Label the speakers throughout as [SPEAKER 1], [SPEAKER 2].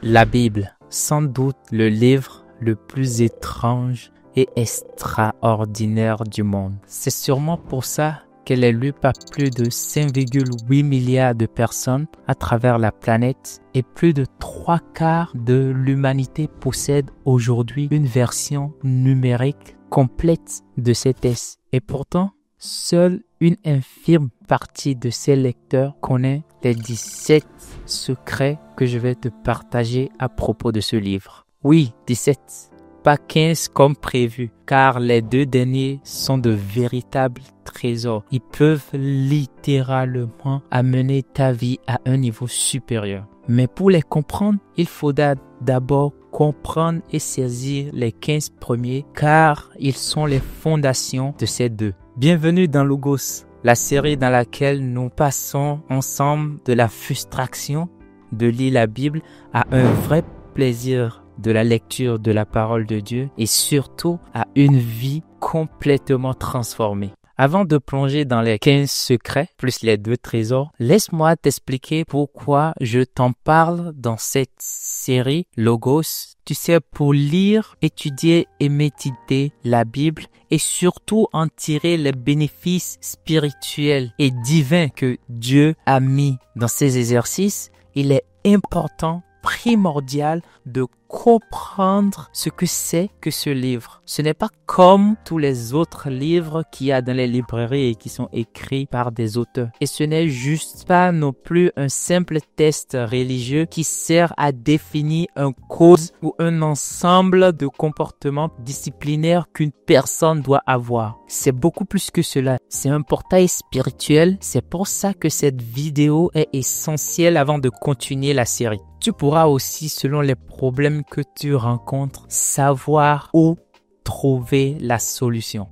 [SPEAKER 1] La Bible, sans doute le livre le plus étrange et extraordinaire du monde. C'est sûrement pour ça qu'elle est lue par plus de 5,8 milliards de personnes à travers la planète et plus de 3/4 de l'humanité possède aujourd'hui une version numérique complète de ces textes. Et pourtant, seule une infime partie de ces lecteurs connaît les 17 secrets que je vais te partager à propos de ce livre. Oui, 17, pas 15 comme prévu, car les 2 derniers sont de véritables trésors. Ils peuvent littéralement amener ta vie à un niveau supérieur. Mais pour les comprendre, il faudra d'abord comprendre et saisir les 15 premiers, car ils sont les fondations de ces 2. Bienvenue dans Logos, la série dans laquelle nous passons ensemble de la frustration de lire la Bible à un vrai plaisir de la lecture de la parole de Dieu et surtout à une vie complètement transformée. Avant de plonger dans les 15 secrets, plus les 2 trésors, laisse-moi t'expliquer pourquoi je t'en parle dans cette série Logos. Tu sais, pour lire, étudier et méditer la Bible et surtout en tirer les bénéfices spirituels et divins que Dieu a mis dans ces exercices, il est important, primordial de comprendre ce que c'est que ce livre. Ce n'est pas comme tous les autres livres qu'il y a dans les librairies et qui sont écrits par des auteurs. Et ce n'est juste pas non plus un simple test religieux qui sert à définir un cause ou un ensemble de comportements disciplinaires qu'une personne doit avoir. C'est beaucoup plus que cela. C'est un portail spirituel. C'est pour ça que cette vidéo est essentielle avant de continuer la série. Tu pourras aussi, selon les problèmes que tu rencontres, savoir où trouver la solution.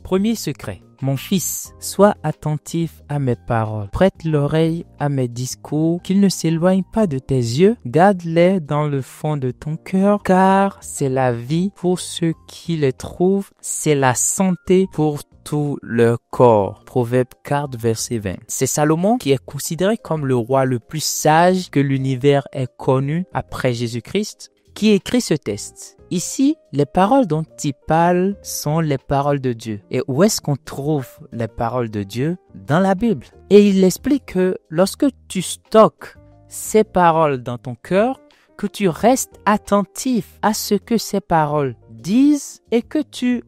[SPEAKER 1] Premier secret. Mon fils, sois attentif à mes paroles. Prête l'oreille à mes discours, qu'ils ne s'éloignent pas de tes yeux. Garde-les dans le fond de ton cœur, car c'est la vie pour ceux qui les trouvent. C'est la santé pour tout leur corps. Proverbe 4, verset 20. C'est Salomon qui est considéré comme le roi le plus sage que l'univers ait connu après Jésus-Christ, qui écrit ce texte. Ici, les paroles dont il parle sont les paroles de Dieu. Et où est-ce qu'on trouve les paroles de Dieu? Dans la Bible. Et il explique que lorsque tu stockes ces paroles dans ton cœur, que tu restes attentif à ce que ces paroles disent et que tu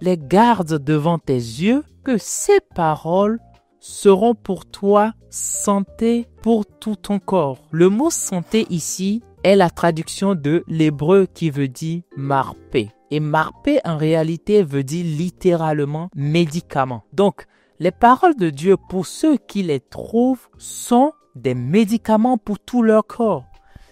[SPEAKER 1] les gardes devant tes yeux, que ces paroles seront pour toi santé pour tout ton corps. Le mot santé ici est la traduction de l'hébreu qui veut dire marpé. Et marpé en réalité veut dire littéralement médicament. Donc, les paroles de Dieu pour ceux qui les trouvent sont des médicaments pour tout leur corps.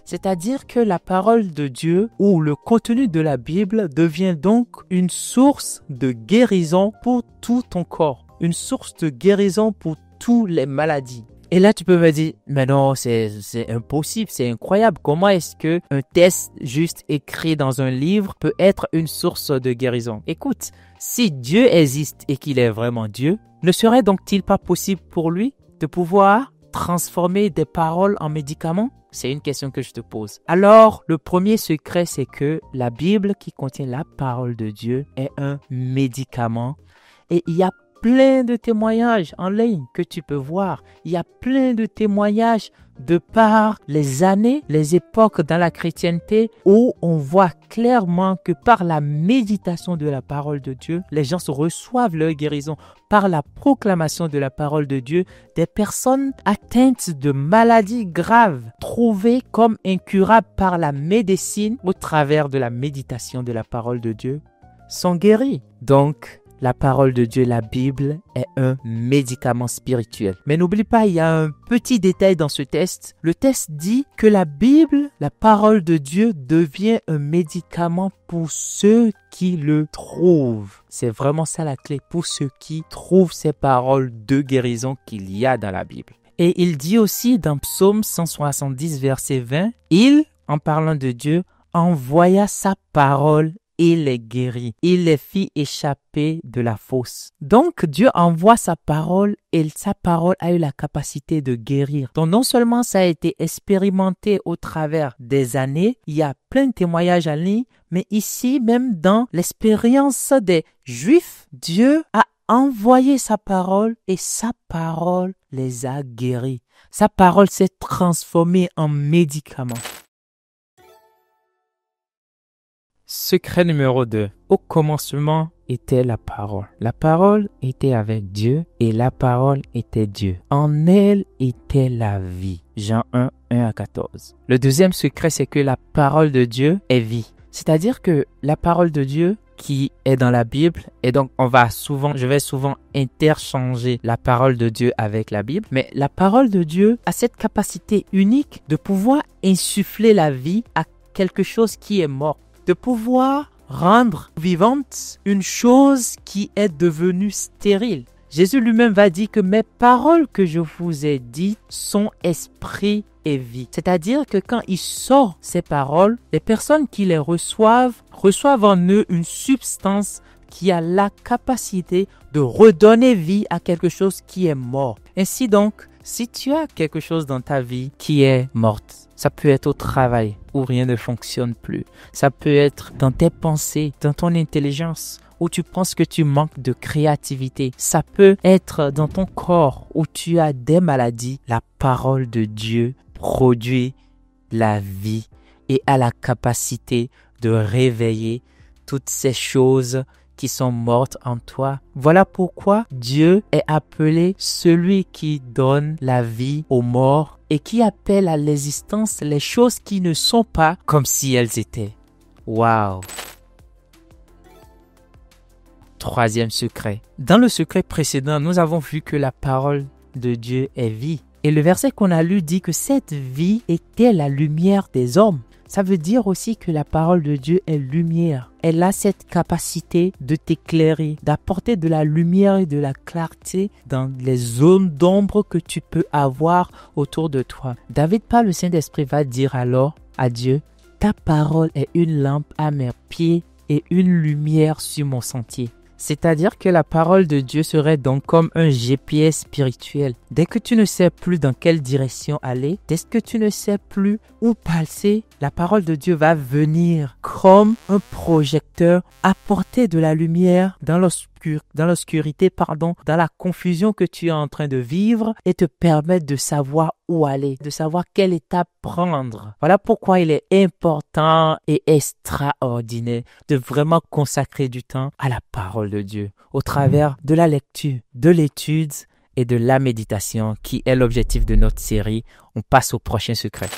[SPEAKER 1] C'est-à-dire que la parole de Dieu ou le contenu de la Bible devient donc une source de guérison pour tout ton corps. Une source de guérison pour toutes les maladies. Et là, tu peux me dire, mais non, c'est impossible, c'est incroyable. Comment est-ce que un test juste écrit dans un livre peut être une source de guérison? Écoute, si Dieu existe et qu'il est vraiment Dieu, ne serait donc-il pas possible pour lui de pouvoir transformer des paroles en médicaments? C'est une question que je te pose. Alors, le premier secret, c'est que la Bible qui contient la parole de Dieu est un médicament. Et il y a plein de témoignages en ligne que tu peux voir. Il y a plein de témoignages de par les années, les époques dans la chrétienté où on voit clairement que par la méditation de la parole de Dieu, les gens se reçoivent leur guérison. Par la proclamation de la parole de Dieu, des personnes atteintes de maladies graves, trouvées comme incurables par la médecine au travers de la méditation de la parole de Dieu, sont guéries. Donc, la parole de Dieu, la Bible, est un médicament spirituel. Mais n'oublie pas, il y a un petit détail dans ce test. Le test dit que la Bible, la parole de Dieu, devient un médicament pour ceux qui le trouvent. C'est vraiment ça la clé, pour ceux qui trouvent ces paroles de guérison qu'il y a dans la Bible. Et il dit aussi dans Psaume 170, verset 20, il, en parlant de Dieu, envoya sa parole il les guérit. Il les fit échapper de la fosse. Donc, Dieu envoie sa parole et sa parole a eu la capacité de guérir. Donc, non seulement ça a été expérimenté au travers des années, il y a plein de témoignages en ligne, mais ici, même dans l'expérience des Juifs, Dieu a envoyé sa parole et sa parole les a guéris. Sa parole s'est transformée en médicament. Secret numéro 2. Au commencement était la parole. La parole était avec Dieu et la parole était Dieu. En elle était la vie. Jean 1, 1-14. Le deuxième secret, c'est que la parole de Dieu est vie. C'est-à-dire que la parole de Dieu qui est dans la Bible, et donc je vais souvent interchanger la parole de Dieu avec la Bible, mais la parole de Dieu a cette capacité unique de pouvoir insuffler la vie à quelque chose qui est mort, de pouvoir rendre vivante une chose qui est devenue stérile. Jésus lui-même va dire que mes paroles que je vous ai dites sont esprit et vie. C'est-à-dire que quand il sort ces paroles, les personnes qui les reçoivent en eux une substance qui a la capacité de redonner vie à quelque chose qui est mort. Ainsi donc, si tu as quelque chose dans ta vie qui est morte, ça peut être au travail où rien ne fonctionne plus. Ça peut être dans tes pensées, dans ton intelligence, où tu penses que tu manques de créativité. Ça peut être dans ton corps où tu as des maladies. La parole de Dieu produit la vie et a la capacité de réveiller toutes ces choses qui sont mortes en toi. Voilà pourquoi Dieu est appelé celui qui donne la vie aux morts et qui appelle à l'existence les choses qui ne sont pas comme si elles étaient. Waouh! Troisième secret. Dans le secret précédent, nous avons vu que la parole de Dieu est vie. Et le verset qu'on a lu dit que cette vie était la lumière des hommes. Ça veut dire aussi que la parole de Dieu est lumière. Elle a cette capacité de t'éclairer, d'apporter de la lumière et de la clarté dans les zones d'ombre que tu peux avoir autour de toi. David, par le Saint-Esprit, va dire alors à Dieu, « Ta parole est une lampe à mes pieds et une lumière sur mon sentier. » C'est-à-dire que la parole de Dieu serait donc comme un GPS spirituel. Dès que tu ne sais plus dans quelle direction aller, dès que tu ne sais plus où passer, la parole de Dieu va venir comme un projecteur, apporter de la lumière dans l'obscurité, dans la confusion que tu es en train de vivre et te permettre de savoir où aller, de savoir quelle étape prendre. Voilà pourquoi il est important et extraordinaire de vraiment consacrer du temps à la parole de Dieu au travers de la lecture, de l'étude et de la méditation qui est l'objectif de notre série. On passe au prochain secret.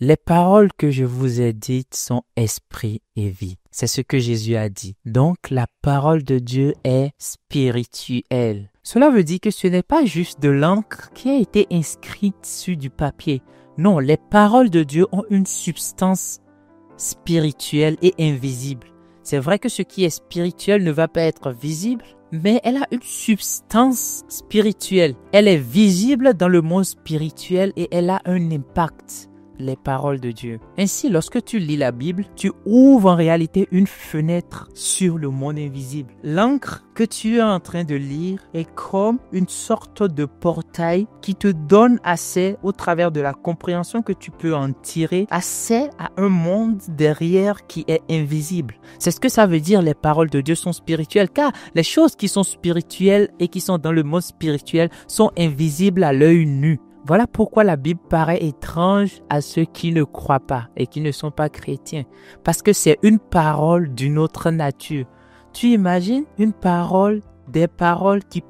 [SPEAKER 1] Les paroles que je vous ai dites sont esprit et vie. C'est ce que Jésus a dit. Donc, la parole de Dieu est spirituelle. Cela veut dire que ce n'est pas juste de l'encre qui a été inscrite sur du papier. Non, les paroles de Dieu ont une substance spirituelle et invisible. C'est vrai que ce qui est spirituel ne va pas être visible, mais elle a une substance spirituelle. Elle est visible dans le monde spirituel et elle a un impact. Les paroles de Dieu. Ainsi, lorsque tu lis la Bible, tu ouvres en réalité une fenêtre sur le monde invisible. L'encre que tu es en train de lire est comme une sorte de portail qui te donne accès, au travers de la compréhension que tu peux en tirer, accès à un monde derrière qui est invisible. C'est ce que ça veut dire, les paroles de Dieu sont spirituelles, car les choses qui sont spirituelles et qui sont dans le monde spirituel sont invisibles à l'œil nu. Voilà pourquoi la Bible paraît étrange à ceux qui ne croient pas et qui ne sont pas chrétiens. Parce que c'est une parole d'une autre nature. Tu imagines des paroles qui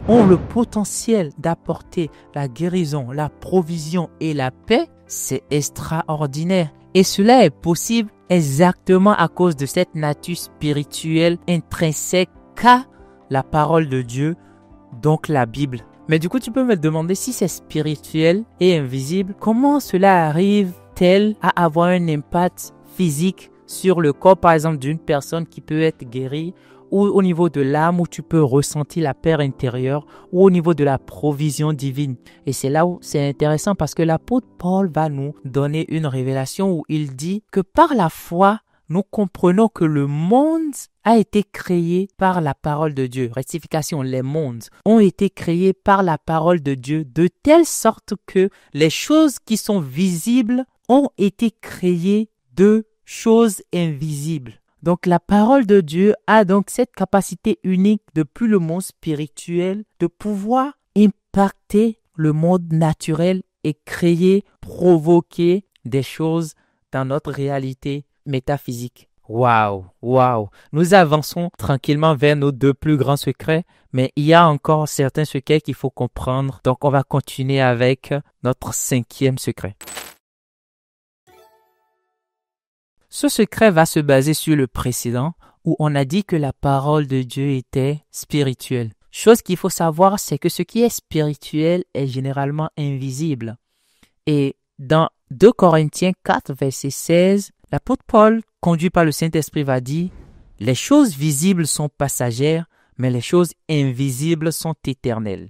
[SPEAKER 1] ont le potentiel d'apporter la guérison, la provision et la paix. C'est extraordinaire. Et cela est possible exactement à cause de cette nature spirituelle intrinsèque qu'a la parole de Dieu, donc la Bible. Mais du coup, tu peux me demander si c'est spirituel et invisible, comment cela arrive-t-il à avoir un impact physique sur le corps, par exemple, d'une personne qui peut être guérie ou au niveau de l'âme où tu peux ressentir la paix intérieure, ou au niveau de la provision divine. Et c'est là où c'est intéressant parce que l'apôtre Paul va nous donner une révélation où il dit que par la foi, nous comprenons que le monde a été créé par la parole de Dieu. Rectification, les mondes ont été créés par la parole de Dieu de telle sorte que les choses qui sont visibles ont été créées de choses invisibles. Donc la parole de Dieu a donc cette capacité unique depuis le monde spirituel de pouvoir impacter le monde naturel et créer, provoquer des choses dans notre réalité métaphysique. Waouh, waouh. Nous avançons tranquillement vers nos 2 plus grands secrets, mais il y a encore certains secrets qu'il faut comprendre. Donc on va continuer avec notre 5e secret. Ce secret va se baser sur le précédent où on a dit que la parole de Dieu était spirituelle. Chose qu'il faut savoir, c'est que ce qui est spirituel est généralement invisible. Et dans 2 Corinthiens 4, verset 16, l'apôtre Paul, conduit par le Saint-Esprit, va dire « Les choses visibles sont passagères, mais les choses invisibles sont éternelles. »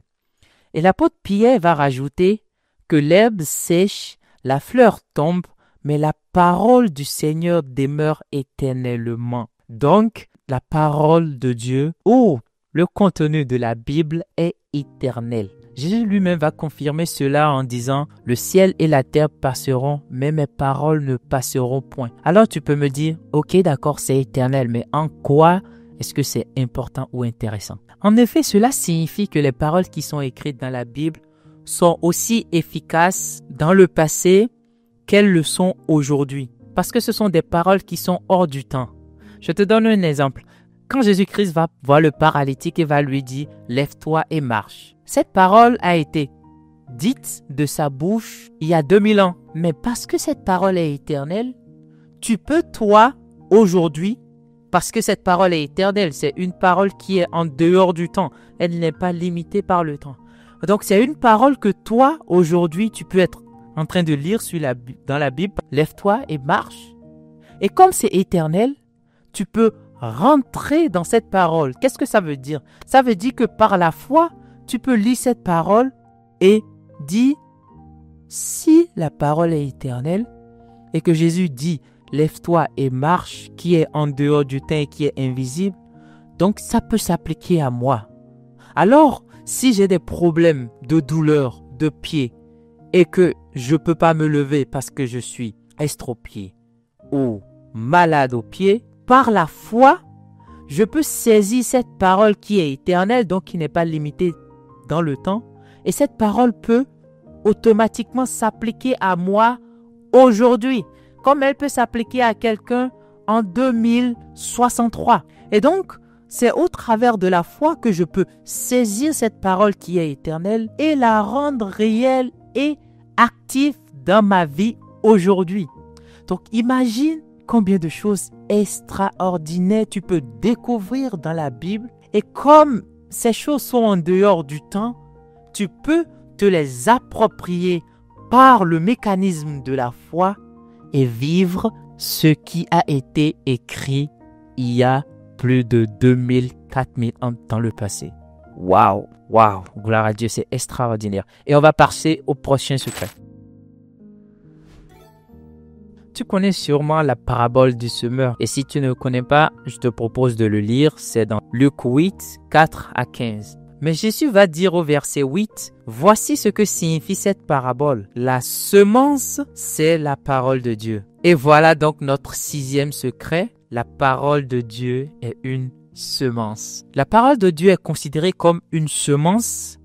[SPEAKER 1] Et l'apôtre Pierre va rajouter que l'herbe sèche, la fleur tombe, mais la parole du Seigneur demeure éternellement. Donc, la parole de Dieu, le contenu de la Bible est éternel. Jésus lui-même va confirmer cela en disant « Le ciel et la terre passeront, mais mes paroles ne passeront point. » Alors tu peux me dire « Ok, d'accord, c'est éternel, mais en quoi est-ce que c'est important ou intéressant ?» En effet, cela signifie que les paroles qui sont écrites dans la Bible sont aussi efficaces dans le passé qu'elles le sont aujourd'hui. Parce que ce sont des paroles qui sont hors du temps. Je te donne un exemple. Quand Jésus-Christ va voir le paralytique et va lui dire « Lève-toi et marche ». Cette parole a été dite de sa bouche il y a 2000 ans. Mais parce que cette parole est éternelle, tu peux toi, aujourd'hui, parce que cette parole est éternelle, c'est une parole qui est en dehors du temps. Elle n'est pas limitée par le temps. Donc c'est une parole que toi, aujourd'hui, tu peux être en train de lire dans la Bible. Lève-toi et marche. Et comme c'est éternel, tu peux rentrer dans cette parole. Qu'est-ce que ça veut dire? Ça veut dire que par la foi, tu peux lire cette parole et dire, si la parole est éternelle et que Jésus dit, lève-toi et marche, qui est en dehors du temps et qui est invisible, donc ça peut s'appliquer à moi. Alors, si j'ai des problèmes de douleur de pied et que je ne peux pas me lever parce que je suis estropié ou malade au pied, par la foi, je peux saisir cette parole qui est éternelle, donc qui n'est pas limitée dans le temps, et cette parole peut automatiquement s'appliquer à moi aujourd'hui, comme elle peut s'appliquer à quelqu'un en 2063. Et donc, c'est au travers de la foi que je peux saisir cette parole qui est éternelle et la rendre réelle et active dans ma vie aujourd'hui. Donc, imagine combien de choses extraordinaires tu peux découvrir dans la Bible. Et comme ces choses sont en dehors du temps, tu peux te les approprier par le mécanisme de la foi et vivre ce qui a été écrit il y a plus de 2000, 4000 ans dans le passé. Waouh, waouh, gloire à Dieu, c'est extraordinaire. Et on va passer au prochain secret. Tu connais sûrement la parabole du semeur. Et si tu ne connais pas, je te propose de le lire. C'est dans Luc 8, 4 à 15. Mais Jésus va dire au verset 8, « Voici ce que signifie cette parabole. La semence, c'est la parole de Dieu. » Et voilà donc notre 6e secret. La parole de Dieu est une semence. La parole de Dieu est considérée comme une semence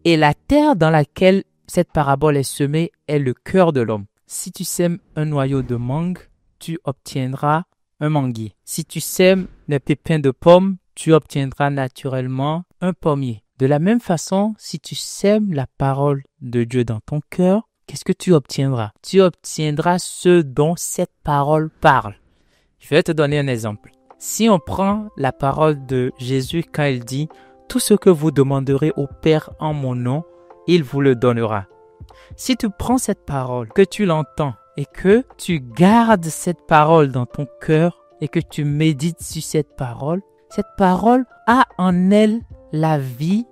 [SPEAKER 1] et la terre dans laquelle cette parabole est semée est le cœur de l'homme. Si tu sèmes un noyau de mangue, tu obtiendras un manguier. Si tu sèmes des pépins de pommes, tu obtiendras naturellement un pommier. De la même façon, si tu sèmes la parole de Dieu dans ton cœur, qu'est-ce que tu obtiendras? Tu obtiendras ce dont cette parole parle. Je vais te donner un exemple. Si on prend la parole de Jésus quand il dit « Tout ce que vous demanderez au Père en mon nom, il vous le donnera ». Si tu prends cette parole, que tu l'entends et que tu gardes cette parole dans ton cœur et que tu médites sur cette parole, Cette parole a en elle la vie,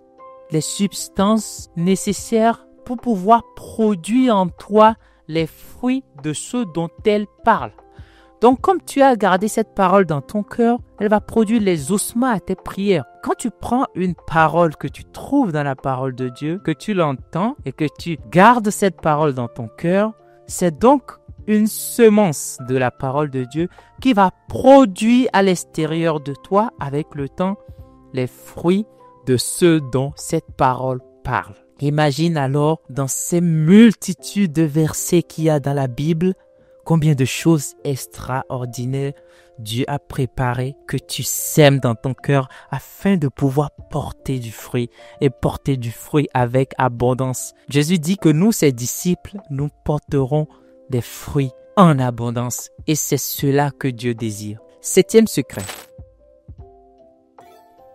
[SPEAKER 1] les substances nécessaires pour pouvoir produire en toi les fruits de ceux dont elle parle. Donc, comme tu as gardé cette parole dans ton cœur, elle va produire les ossements à tes prières. Quand tu prends une parole que tu trouves dans la parole de Dieu, que tu l'entends et que tu gardes cette parole dans ton cœur, c'est donc une semence de la parole de Dieu qui va produire à l'extérieur de toi, avec le temps, les fruits de ceux dont cette parole parle. Imagine alors, dans ces multitudes de versets qu'il y a dans la Bible, combien de choses extraordinaires Dieu a préparées que tu sèmes dans ton cœur afin de pouvoir porter du fruit et porter du fruit avec abondance. Jésus dit que nous, ses disciples, nous porterons des fruits en abondance et c'est cela que Dieu désire. 7e secret.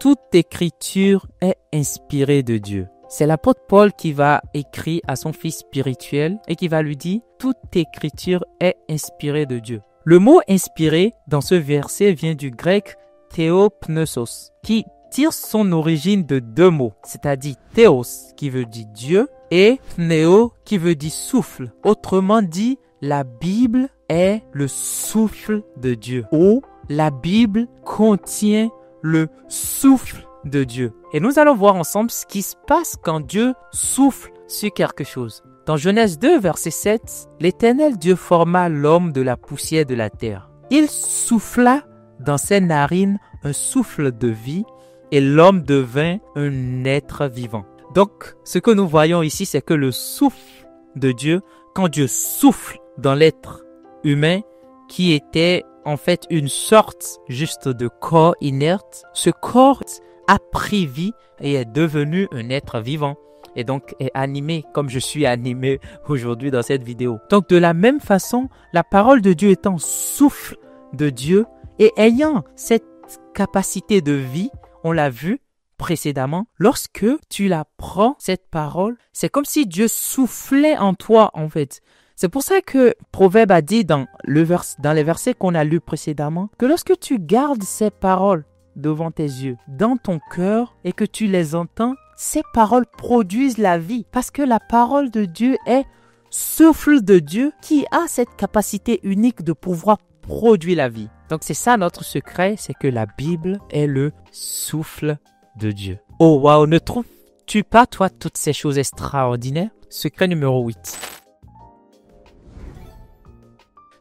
[SPEAKER 1] Toute écriture est inspirée de Dieu. C'est l'apôtre Paul qui va écrire à son fils spirituel et qui va lui dire « Toute écriture est inspirée de Dieu ». Le mot « inspiré » dans ce verset vient du grec « théopneustos » qui tire son origine de deux mots, c'est-à-dire « théos » qui veut dire Dieu et « pneo » qui veut dire souffle. Autrement dit, la Bible est le souffle de Dieu ou la Bible contient le souffle de Dieu. Et nous allons voir ensemble ce qui se passe quand Dieu souffle sur quelque chose. Dans Genèse 2, verset 7, l'Éternel Dieu forma l'homme de la poussière de la terre. Il souffla dans ses narines un souffle de vie et l'homme devint un être vivant. Donc, ce que nous voyons ici, c'est que le souffle de Dieu, quand Dieu souffle dans l'être humain, qui était en fait une sorte juste de corps inerte, ce corps a pris vie et est devenu un être vivant et donc est animé comme je suis animé aujourd'hui dans cette vidéo. Donc de la même façon, la parole de Dieu étant souffle de Dieu et ayant cette capacité de vie, on l'a vu précédemment, lorsque tu la prends, cette parole, c'est comme si Dieu soufflait en toi en fait. C'est pour ça que Proverbe a dit dans les versets qu'on a lus précédemment que lorsque tu gardes ces paroles devant tes yeux, dans ton cœur et que tu les entends, ces paroles produisent la vie parce que la parole de Dieu est souffle de Dieu qui a cette capacité unique de pouvoir produire la vie. Donc c'est ça notre secret, c'est que la Bible est le souffle de Dieu. Oh waouh, ne trouves-tu pas toi toutes ces choses extraordinaires? Secret numéro 8.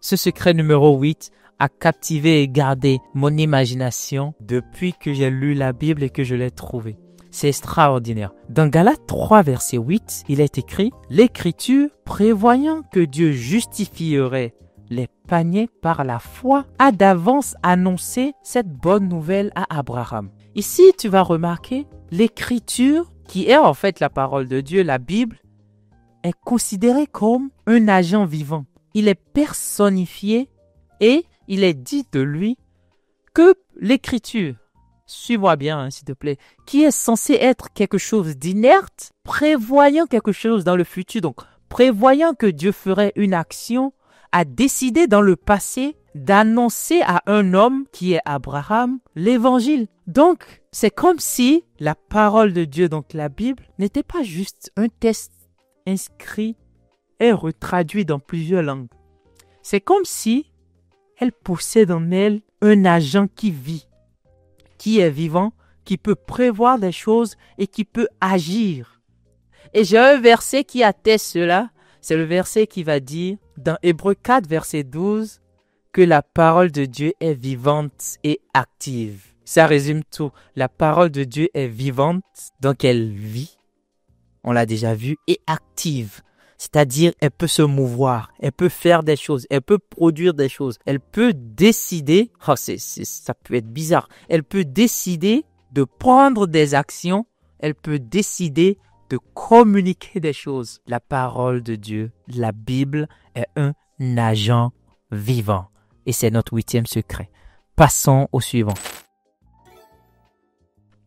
[SPEAKER 1] Ce secret numéro 8 a captivé et gardé mon imagination depuis que j'ai lu la Bible et que je l'ai trouvée. C'est extraordinaire. Dans Galates 3, verset 8, il est écrit « L'Écriture, prévoyant que Dieu justifierait les païens par la foi, a d'avance annoncé cette bonne nouvelle à Abraham. » Ici, tu vas remarquer, l'Écriture, qui est en fait la parole de Dieu, la Bible, est considérée comme un agent vivant. Il est personnifié et il est dit de lui que l'Écriture, suis-moi bien s'il te plaît, qui est censé être quelque chose d'inerte, prévoyant quelque chose dans le futur, donc prévoyant que Dieu ferait une action, a décidé dans le passé d'annoncer à un homme qui est Abraham l'évangile. Donc, c'est comme si la parole de Dieu, donc la Bible, n'était pas juste un texte inscrit et retraduit dans plusieurs langues. C'est comme si elle possède en elle un agent qui vit, qui est vivant, qui peut prévoir des choses et qui peut agir. Et j'ai un verset qui atteste cela, c'est le verset qui va dire, dans Hébreux 4, verset 12, que la parole de Dieu est vivante et active. Ça résume tout. La parole de Dieu est vivante, donc elle vit, on l'a déjà vu, et active. C'est-à-dire, elle peut se mouvoir, elle peut faire des choses, elle peut produire des choses, elle peut décider, ça peut être bizarre, elle peut décider de prendre des actions, elle peut décider de communiquer des choses. La parole de Dieu, la Bible, est un agent vivant. Et c'est notre 8e secret. Passons au suivant.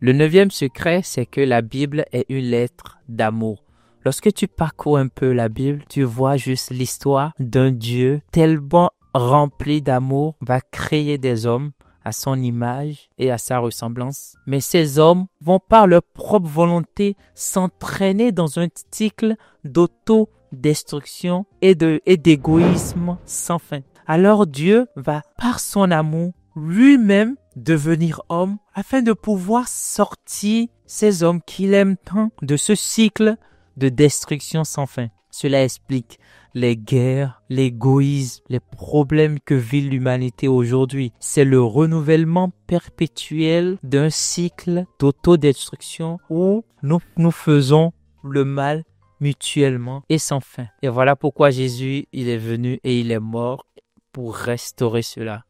[SPEAKER 1] Le 9e secret, c'est que la Bible est une lettre d'amour. Lorsque tu parcours un peu la Bible, tu vois juste l'histoire d'un Dieu tellement rempli d'amour, va créer des hommes à son image et à sa ressemblance. Mais ces hommes vont par leur propre volonté s'entraîner dans un cycle d'autodestruction et d'égoïsme sans fin. Alors Dieu va, par son amour, lui-même devenir homme afin de pouvoir sortir ces hommes qu'il aime tant de ce cycle de destruction sans fin. Cela explique les guerres, l'égoïsme, les problèmes que vit l'humanité aujourd'hui. C'est le renouvellement perpétuel d'un cycle d'autodestruction où nous faisons le mal mutuellement et sans fin. Et voilà pourquoi Jésus, il est venu et il est mort pour restaurer cela.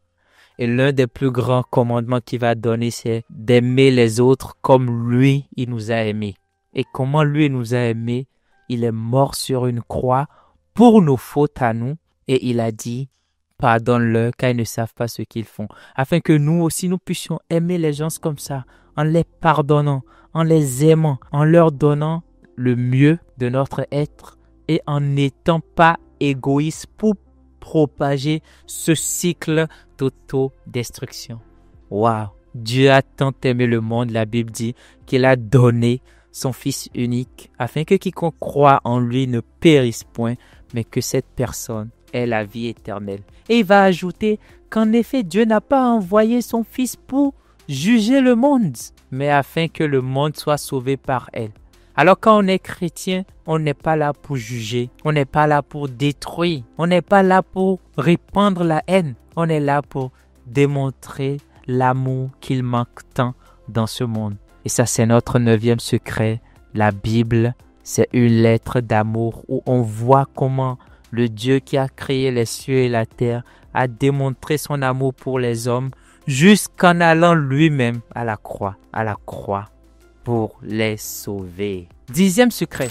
[SPEAKER 1] Et l'un des plus grands commandements qu'il va donner, c'est d'aimer les autres comme lui, il nous a aimés. Et comment lui, il nous a aimés? Il est mort sur une croix pour nos fautes à nous. Et il a dit, pardonne-leur car ils ne savent pas ce qu'ils font. Afin que nous aussi, nous puissions aimer les gens comme ça, en les pardonnant, en les aimant, en leur donnant le mieux de notre être et en n'étant pas égoïste pour propager ce cycle d'autodestruction. Waouh! Dieu a tant aimé le monde, la Bible dit, qu'il a donné son Fils unique, afin que quiconque croit en lui ne périsse point, mais que cette personne ait la vie éternelle. Et il va ajouter qu'en effet, Dieu n'a pas envoyé son Fils pour juger le monde, mais afin que le monde soit sauvé par elle. Alors quand on est chrétien, on n'est pas là pour juger, on n'est pas là pour détruire, on n'est pas là pour répandre la haine, on est là pour démontrer l'amour qu'il manque tant dans ce monde. Et ça, c'est notre 9e secret. La Bible, c'est une lettre d'amour où on voit comment le Dieu qui a créé les cieux et la terre a démontré son amour pour les hommes jusqu'en allant lui-même à la croix pour les sauver. 10e secret,